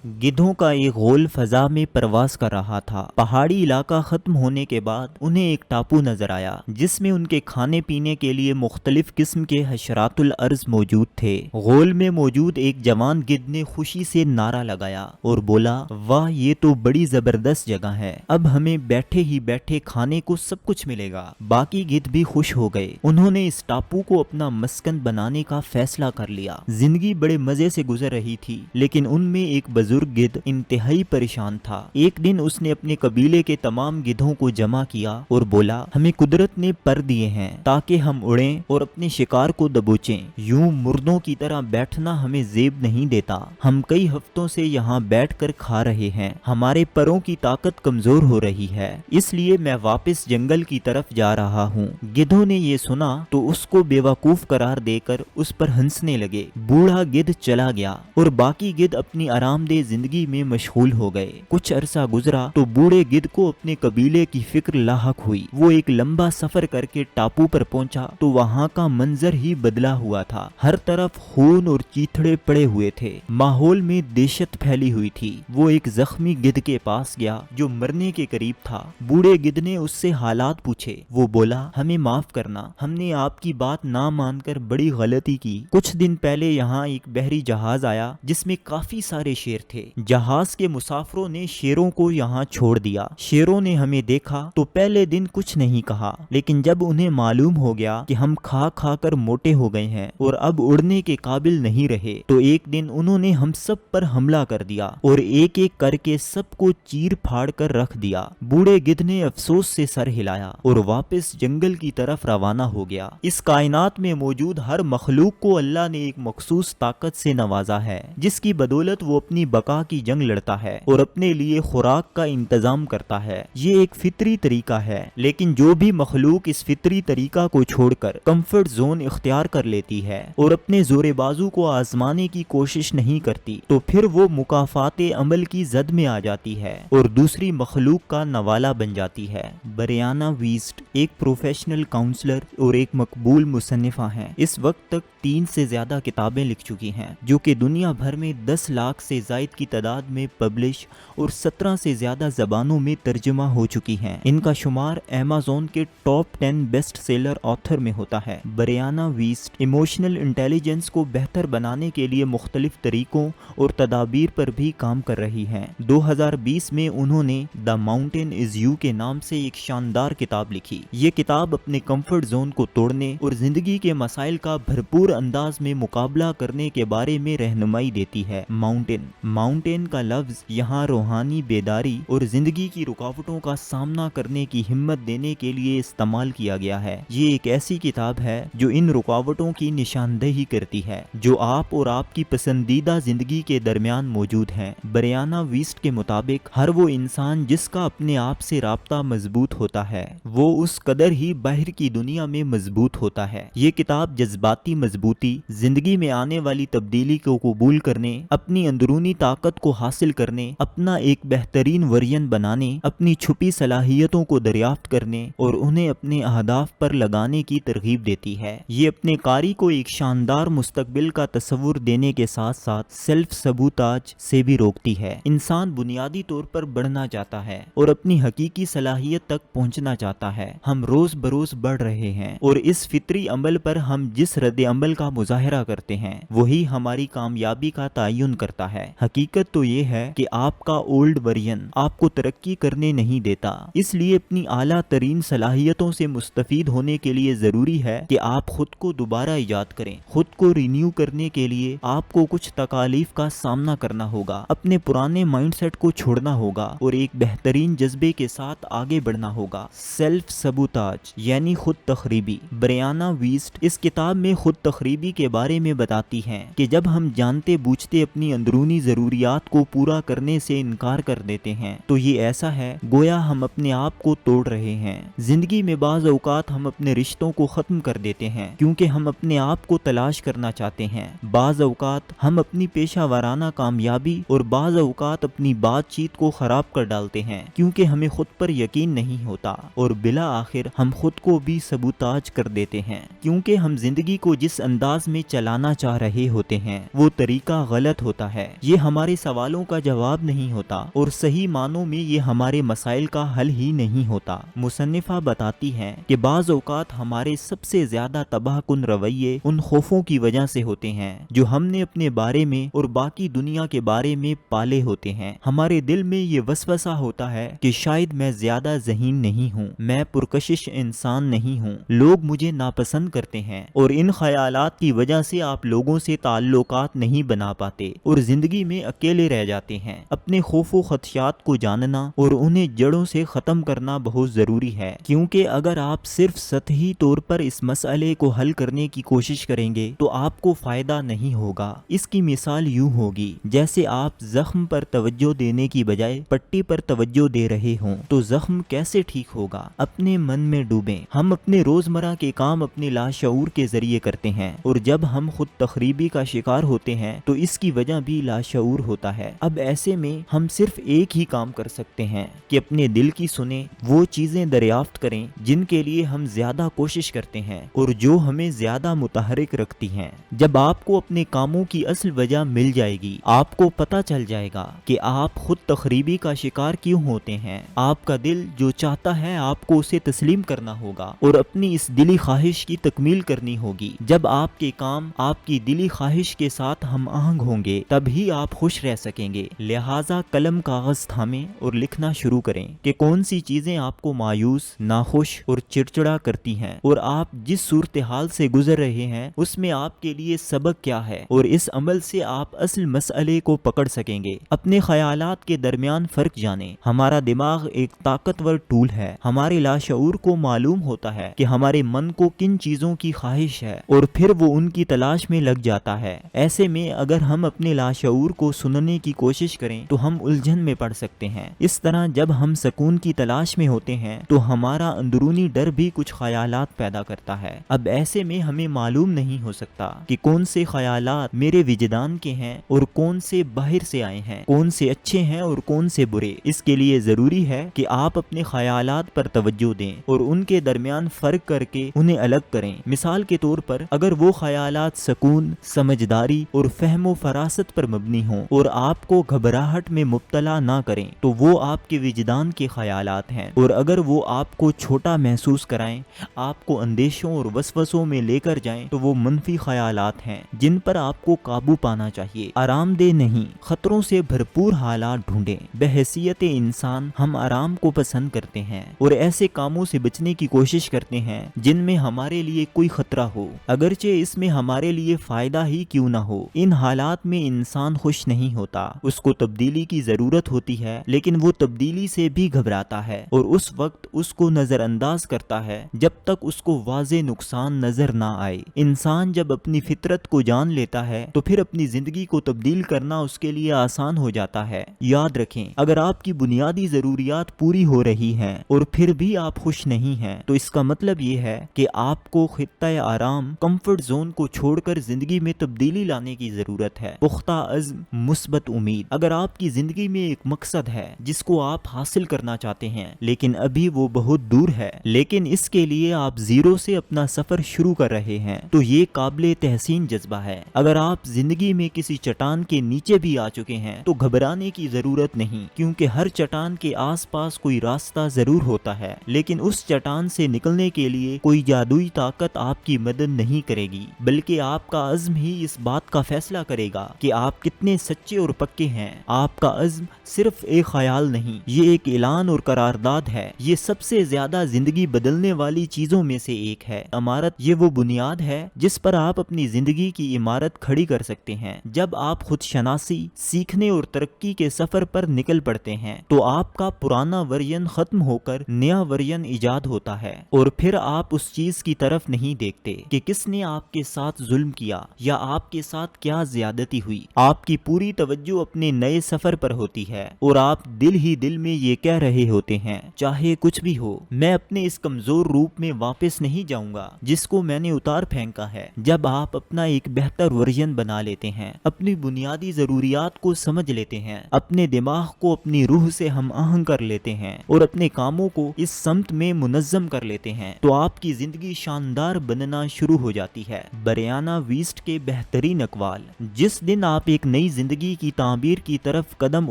گدھوں کا ایک غول فضا میں پرواز کر رہا تھا۔ پہاڑی علاقہ ختم ہونے کے بعد انہیں ایک ٹاپو نظر آیا جس میں ان کے کھانے پینے کے لیے مختلف قسم کے حشرات الارض موجود تھے۔ غول میں موجود ایک جوان گدھ نے خوشی سے نعرہ لگایا اور بولا، واہ، یہ تو بڑی زبردست جگہ ہے، اب ہمیں بیٹھے ہی بیٹھے کھانے کو سب کچھ ملے گا۔ باقی گدھ بھی خوش ہو گئے، انہوں نے اس ٹاپو کو اپنا مسکن بنانے کا فیصلہ کر لیا۔ زندگی بڑے مزے سے گزر رہی تھی، لیکن ان میں ایک بزرگ گدھ انتہائی پریشان تھا۔ ایک دن اس نے اپنے قبیلے کے تمام گدھوں کو جمع کیا اور بولا، ہمیں قدرت نے پر دیے ہیں تاکہ ہم اڑیں اور اپنے شکار کو دبوچیں۔ یوں مردوں کی طرح بیٹھنا ہمیں زیب نہیں دیتا۔ ہم کئی ہفتوں سے یہاں بیٹھ کر کھا رہے ہیں، ہمارے پروں کی طاقت کمزور ہو رہی ہے، اس لیے میں واپس جنگل کی طرف جا رہا ہوں۔ گدھوں نے یہ سنا تو اس کو بیوقوف قرار دے کر اس پر ہنسنے لگے۔ بوڑھا گدھ چلا گیا اور باقی گدھ اپنی آرام دہ زندگی میں مشغول ہو گئے۔ کچھ عرصہ گزرا تو بوڑھے گدھ کو اپنے قبیلے کی فکر لاحق ہوئی۔ وہ ایک لمبا سفر کر کے ٹاپو پر پہنچا تو وہاں کا منظر ہی بدلا ہوا تھا۔ ہر طرف خون اور چیتھڑے پڑے ہوئے تھے، ماحول میں دہشت پھیلی ہوئی تھی۔ وہ ایک زخمی گدھ کے پاس گیا جو مرنے کے قریب تھا۔ بوڑھے گدھ نے اس سے حالات پوچھے۔ وہ بولا، ہمیں معاف کرنا، ہم نے آپ کی بات نہ مان کر بڑی غلطی کی۔ کچھ دن پہلے یہاں ایک بحری جہاز آیا جس میں کافی سارے شیر تھے۔ جہاز کے مسافروں نے شیروں کو یہاں چھوڑ دیا۔ شیروں نے ہمیں دیکھا تو پہلے دن کچھ نہیں کہا، لیکن جب انہیں معلوم ہو گیا کہ ہم کھا کھا کر موٹے ہو گئے ہیں اور اب اڑنے کے قابل نہیں رہے تو ایک دن انہوں نے ہم سب پر حملہ کر دیا اور ایک ایک کر کے سب کو چیر پھاڑ کر رکھ دیا۔ بوڑھے گدھ نے افسوس سے سر ہلایا اور واپس جنگل کی طرف روانہ ہو گیا۔ اس کائنات میں موجود ہر مخلوق کو اللہ نے ایک مخصوص طاقت سے نوازا ہے جس کی بدولت وہ اپنی بقا کی جنگ لڑتا ہے اور اپنے لیے خوراک کا انتظام کرتا ہے۔ یہ ایک فطری طریقہ ہے، لیکن جو بھی مخلوق اس فطری طریقہ کو چھوڑ کر کمفرٹ زون اختیار کر لیتی ہے اور اپنے زور بازو کو آزمانے کی کوشش نہیں کرتی تو پھر وہ مکافات عمل کی زد میں آ جاتی ہے اور دوسری مخلوق کا نوالا بن جاتی ہے۔ بریانا ویسٹ ایک پروفیشنل کاؤنسلر اور ایک مقبول مصنفہ ہیں۔ اس وقت تک 3 سے زیادہ کتابیں لکھ چکی ہیں جو کہ دنیا بھر میں 10 لاکھ سے زائد کی تعداد میں پبلش اور 17 سے زیادہ زبانوں میں ترجمہ ہو چکی ہیں۔ ان کا شمار ایمیزون کے ٹاپ 10 بیسٹ سیلر آتھر میں ہوتا ہے۔ بریانا ویسٹ ایموشنل انٹیلیجنس کو بہتر بنانے کے لیے مختلف طریقوں اور تدابیر پر بھی کام کر رہی ہیں۔ 2020 میں انہوں نے دا ماؤنٹین از یو کے نام سے ایک شاندار کتاب لکھی۔ یہ کتاب اپنے کمفرٹ زون کو توڑنے اور زندگی کے مسائل کا بھرپور انداز میں مقابلہ کرنے کے بارے میں رہنمائی دیتی ہے۔ ماؤنٹین کا لفظ یہاں روحانی بیداری اور زندگی کی رکاوٹوں کا سامنا کرنے کی ہمت دینے کے لیے استعمال کیا گیا ہے۔ یہ ایک ایسی کتاب ہے جو ان رکاوٹوں کی نشاندہی کرتی ہے جو آپ اور آپ کی پسندیدہ زندگی کے درمیان موجود ہیں۔ بریانا ویسٹ کے مطابق ہر وہ انسان جس کا اپنے آپ سے رابطہ مضبوط ہوتا ہے وہ اس قدر ہی باہر کی دنیا میں مضبوط ہوتا ہے۔ یہ کتاب جذباتی مضبوطی، زندگی میں آنے والی تبدیلی کو قبول کرنے، اپنی اندرونی طاقت کو حاصل کرنے، اپنا ایک بہترین ورژن بنانے، اپنی چھپی صلاحیتوں کو دریافت کرنے اور انہیں اپنے اہداف پر لگانے کی ترغیب دیتی ہے۔ یہ اپنے قاری کو ایک شاندار مستقبل کا تصور دینے کے ساتھ ساتھ سیلف سبوتاج سے بھی روکتی ہے۔ انسان بنیادی طور پر بڑھنا چاہتا ہے اور اپنی حقیقی صلاحیت تک پہنچنا چاہتا ہے۔ ہم روز بروز بڑھ رہے ہیں اور اس فطری عمل پر ہم جس رد عمل کا مظاہرہ کرتے ہیں وہی ہماری کامیابی کا تعین کرتا ہے۔ حقیقت تو یہ ہے کہ آپ کا اولڈ ورژن آپ کو ترقی کرنے نہیں دیتا، اس لیے اپنی اعلیٰ ترین صلاحیتوں سے مستفید ہونے کے لیے ضروری ہے کہ آپ خود کو دوبارہ ایجاد کریں۔ خود کو رینیو کرنے کے لیے آپ کو کچھ تکالیف کا سامنا کرنا ہوگا، اپنے پرانے مائنڈ سیٹ کو چھوڑنا ہوگا اور ایک بہترین جذبے کے ساتھ آگے بڑھنا ہوگا۔ سیلف سبوتاج یعنی خود تخریبی۔ بریانا ویسٹ اس کتاب میں خود تخریبی کے بارے میں بتاتی ہیں کہ جب ہم جانتے بوجھتے اپنی اندرونی ضروریات کو پورا کرنے سے انکار کر دیتے ہیں تو یہ ایسا ہے گویا ہم اپنے آپ کو توڑ رہے ہیں۔ زندگی میں بعض اوقات ہم اپنے رشتوں کو ختم کر دیتے ہیں کیونکہ ہم اپنے آپ کو تلاش کرنا چاہتے ہیں۔ بعض اوقات ہم اپنی پیشہ ورانہ کامیابی اور بعض اوقات اپنی بات چیت کو خراب کر ڈالتے ہیں کیونکہ ہمیں خود پر یقین نہیں ہوتا، اور بلا آخر ہم خود کو بھی سبوتاج کر دیتے ہیں کیونکہ ہم زندگی کو جس انداز میں چلانا چاہ رہے ہوتے ہیں وہ طریقہ غلط ہوتا ہے، یہ ہمارے سوالوں کا جواب نہیں ہوتا اور صحیح معنوں میں یہ ہمارے مسائل کا حل ہی نہیں ہوتا۔ مصنفہ بتاتی ہیں کہ بعض اوقات ہمارے سب سے زیادہ تباہ کن رویے ان خوفوں کی وجہ سے ہوتے ہیں جو ہم نے اپنے بارے میں اور باقی دنیا کے بارے میں پالے ہوتے ہیں۔ ہمارے دل میں یہ وسوسہ ہوتا ہے کہ شاید میں زیادہ ذہین نہیں ہوں، میں پرکشش انسان نہیں ہوں، لوگ مجھے ناپسند کرتے ہیں، اور ان خیالات کی وجہ سے آپ لوگوں سے تعلقات نہیں بنا پاتے اور زندگی میں اکیلے رہ جاتے ہیں۔ اپنے خوف و خدشات کو جاننا اور انہیں جڑوں سے ختم کرنا بہت ضروری ہے، کیونکہ اگر آپ صرف سطحی طور پر اس مسئلے کو حل کرنے کی کوشش کریں گے تو آپ کو فائدہ نہیں ہوگا۔ اس کی مثال یوں ہوگی جیسے آپ زخم پر توجہ دینے کی بجائے پٹی پر توجہ دے رہے ہوں، تو زخم کیسے ٹھیک ہوگا؟ اپنے من میں ڈوبیں۔ ہم اپنے روزمرہ کے کام اپنے لاشعور کے ذریعے کرتے ہیں، اور جب ہم خود تخریبی کا شکار ہوتے ہیں تو اس کی وجہ بھی لاشعور ہوتا ہے۔ اب ایسے میں ہم صرف ایک ہی کام کر سکتے ہیں کہ اپنے دل کی سنیں، وہ چیزیں دریافت کریں جن کے لیے ہم زیادہ کوشش کرتے ہیں اور جو ہمیں زیادہ متحرک رکھتی ہیں۔ جب آپ کو اپنے کاموں کی اصل وجہ مل جائے گی، آپ کو پتہ چل جائے گا کہ آپ خود تخریبی کا شکار کیوں ہوتے ہیں۔ آپ کا دل جو چاہتا ہے آپ کو اسے تسلیم کرنا ہوگا اور اپنی اس دلی خواہش کی تکمیل کرنی ہوگی۔ جب آپ کے کام آپ کی دلی خواہش کے ساتھ ہم آہنگ ہوں گے تب ہی آپ خوش رہ سکیں گے۔ لہٰذا قلم کاغذ تھامیں اور لکھنا شروع کریں کہ کون سی چیزیں آپ کو مایوس، ناخوش اور چڑچڑا کرتی ہیں، اور آپ جس صورتحال سے گزر رہے ہیں اس میں آپ کے لیے سبق کیا ہے، اور اس عمل سے آپ اصل مسئلے کو پکڑ سکیں گے۔ اپنے خیالات کے درمیان فرق جانیں۔ ہمارا دماغ ایک طاقتور ٹول ہے۔ ہمارے لاشعور کو معلوم ہوتا ہے کہ ہمارے من کو کن چیزوں کی خواہش ہے اور پھر وہ ان کی تلاش میں لگ جاتا ہے۔ ایسے میں اگر ہم اپنے لاشعور کو سننے کی کوشش کریں تو ہم الجھن میں پڑ سکتے ہیں۔ اس طرح جب ہم سکون کی تلاش میں ہوتے ہیں تو ہمارا اندرونی ڈر بھی کچھ خیالات پیدا کرتا ہے۔ اب ایسے میں ہمیں معلوم نہیں ہو سکتا کہ کون سے خیالات میرے وجدان کے ہیں اور کون سے باہر سے آئے ہیں، کون سے اچھے ہیں اور کون سے برے۔ اس کے لیے ضروری ہے کہ آپ اپنے خیالات پر توجہ دیں اور ان کے درمیان فرق کر کے انہیں الگ کریں۔ مثال کے طور پر اگر وہ خیالات سکون، سمجھداری اور فہم و فراست پر مبنی ہوں اور آپ کو گھبراہٹ میں مبتلا نہ کریں تو وہ آپ کے وجدان کے خیالات ہیں، اور اگر وہ آپ کو چھوٹا محسوس کرائیں، آپ کو اندیشوں اور وسوسوں میں لے کر جائیں تو وہ منفی خیالات ہیں جن پر آپ کو قابو پانا چاہیے۔ آرام دہ نہیں، خطروں سے بھرپور حالات ڈھونڈیں۔ بحیثیت انسان ہم آرام کو پسند کرتے ہیں اور ایسے کاموں سے بچنے کی کوشش کرتے ہیں جن میں ہمارے لیے کوئی خطرہ ہو، اگرچہ اس میں ہمارے لیے فائدہ ہی کیوں نہ ہو۔ ان حالات میں انسان خوش نہیں ہوتا، اس کو تبدیلی کی ضرورت ہوتی ہے، لیکن وہ تبدیلی سے بھی گھبراتا ہے اور اس وقت اس کو نظر انداز کرتا ہے جب تک اس کو واضح نقصان نظر نہ آئے۔ انسان جب اپنی فطرت کو جان لیتا ہے تو پھر اپنی زندگی کو تبدیل کرنا اس کے لیے آسان ہو جاتا ہے۔ یاد رکھیں، اگر آپ کی بنیادی ضروریات پوری ہو رہی ہیں اور پھر بھی آپ خوش نہیں ہیں تو اس کا مطلب یہ ہے کہ آپ کو خطہ آرام، کمفرٹ زون کو چھوڑ کر زندگی میں تبدیلی لانے کی ضرورت ہے۔ پختہ عزم، مثبت امید۔ اگر آپ کی زندگی میں ایک مقصد ہے جس کو آپ حاصل کرنا چاہتے ہیں لیکن ابھی وہ بہت دور ہے، لیکن اس کے لیے آپ زیرو سے اپنا سفر شروع کر رہے ہیں، تو یہ قابل تحسین جذبہ ہے۔ اگر آپ زندگی میں کسی چٹان کے نیچے بھی آ چکے ہیں تو گھبرانے کی ضرورت نہیں، کیونکہ ہر چٹان کے آس پاس کوئی راستہ ضرور ہوتا ہے، لیکن اس چٹان سے نکلنے کے لیے کوئی جادوئی طاقت آپ کی مدد نہیں کرے گی، بلکہ آپ کا عزم ہی اس بات کا فیصلہ کرے گا کہ آپ کتنے سچے اور پکے ہیں۔ آپ کا عزم صرف ایک خیال نہیں، یہ ایک اعلان اور قرارداد ہے۔ یہ سب سے زیادہ زندگی بدلنے والی چیزوں میں سے ایک ہے۔ عمارت، یہ وہ بنیاد ہے جس پر آپ اپنی زندگی کی عمارت کھڑی کر سکتے ہیں۔ جب آپ خود شناسی، سیکھنے اور ترقی کے سفر پر نکل پڑتے ہیں تو آپ کا پرانا ورژن ختم ہو کر نیا ورژن ایجاد ہوتا ہے، اور پھر آپ اس چیز کی طرف نہیں دیکھتے کہ کس نے آپ کے ساتھ ظلم کیا یا آپ کے ساتھ کیا زیادتی ہوئی۔ آپ کی پوری توجہ اپنے نئے سفر پر ہوتی ہے اور آپ دل ہی دل میں یہ کہہ رہے ہوتے ہیں، چاہے کچھ بھی ہو، میں اپنے اس کمزور روپ میں واپس نہیں جاؤں گا جس کو میں نے اتار پھینکا ہے۔ جب آپ اپنا ایک بہتر ورژن بنا لیتے ہیں، اپنی بنیادی ضروریات کو سمجھ لیتے ہیں، اپنے دماغ کو اپنی روح سے ہم آہنگ کر لیتے ہیں اور اپنے کاموں کو اس سمت میں منظم کر لیتے ہیں، تو آپ کی زندگی شاندار بننا شروع ہو جاتی کرتی ہے۔ بریانا ویسٹ کے بہترین اقوال: جس دن آپ ایک نئی زندگی کی تعبیر کی طرف قدم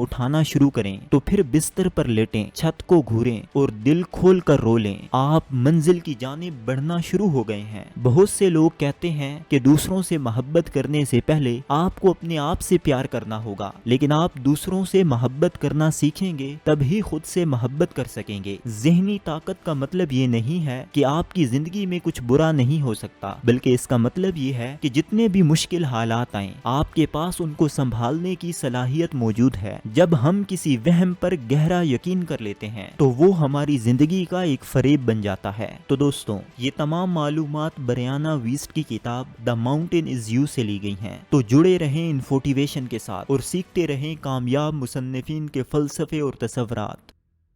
اٹھانا شروع کریں تو پھر بستر پر لیٹیں، چھت کو گھوریں اور دل کھول کر رو لیں، آپ منزل کی جانب بڑھنا شروع ہو گئے ہیں۔ بہت سے لوگ کہتے ہیں کہ دوسروں سے محبت کرنے سے پہلے آپ کو اپنے آپ سے پیار کرنا ہوگا، لیکن آپ دوسروں سے محبت کرنا سیکھیں گے تب ہی خود سے محبت کر سکیں گے۔ ذہنی طاقت کا مطلب یہ نہیں ہے کہ آپ کی زندگی میں کچھ برا نہیں ہو سکتا، بلکہ اس کا مطلب یہ ہے کہ جتنے بھی مشکل حالات آئیں آپ کے پاس ان کو سنبھالنے کی صلاحیت موجود ہے۔ جب ہم کسی وہم پر گہرا یقین کر لیتے ہیں تو وہ ہماری زندگی کا ایک فریب بن جاتا ہے۔ تو دوستوں، یہ تمام معلومات بریانا ویسٹ کی کتاب دا ماؤنٹین از یو سے لی گئی ہیں۔ تو جڑے رہیں انفوٹیویشن کے ساتھ اور سیکھتے رہیں کامیاب مصنفین کے فلسفے اور تصورات۔